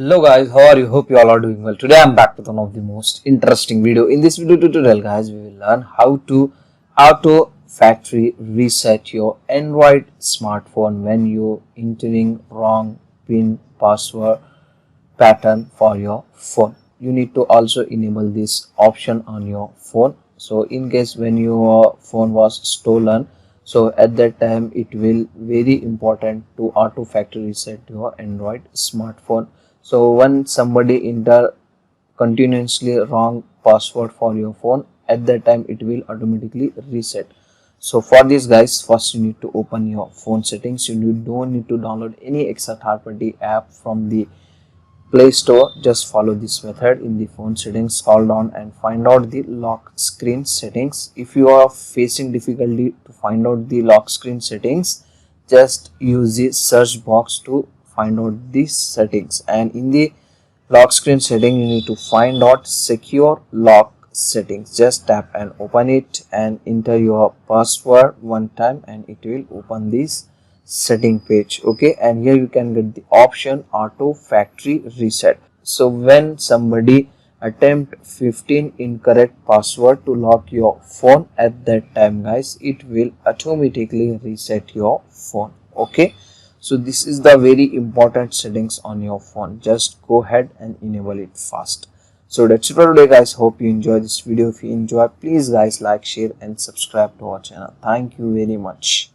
Hello guys, how are you? Hope you all are doing well. Today I'm back with one of the most interesting video. In this video tutorial guys, we will learn how to auto factory reset your Android smartphone when you're entering wrong PIN password pattern for your phone. You need to also enable this option on your phone. So in case when your phone was stolen, so at that time it will very important to auto factory reset your Android smartphone. So when somebody enter continuously wrong password for your phone, at that time it will automatically reset. So for this guys, first you need to open your phone settings. You don't need to download any extra third party app from the Play Store. Just follow this method. In the phone settings, scroll down and find out the lock screen settings. If you are facing difficulty to find out the lock screen settings, just use the search box to find out these settings, and in the lock screen setting you need to find out secure lock settings. Just tap and open it and enter your password one time and it will open this setting page. Okay, and here you can get the option auto factory reset. So when somebody attempt 15 incorrect password to lock your phone, at that time guys it will automatically reset your phone. Okay, so this is the very important settings on your phone. Just go ahead and enable it fast. So that's it for today guys. Hope you enjoy this video. If you enjoy, please guys like, share and subscribe to our channel. Thank you very much.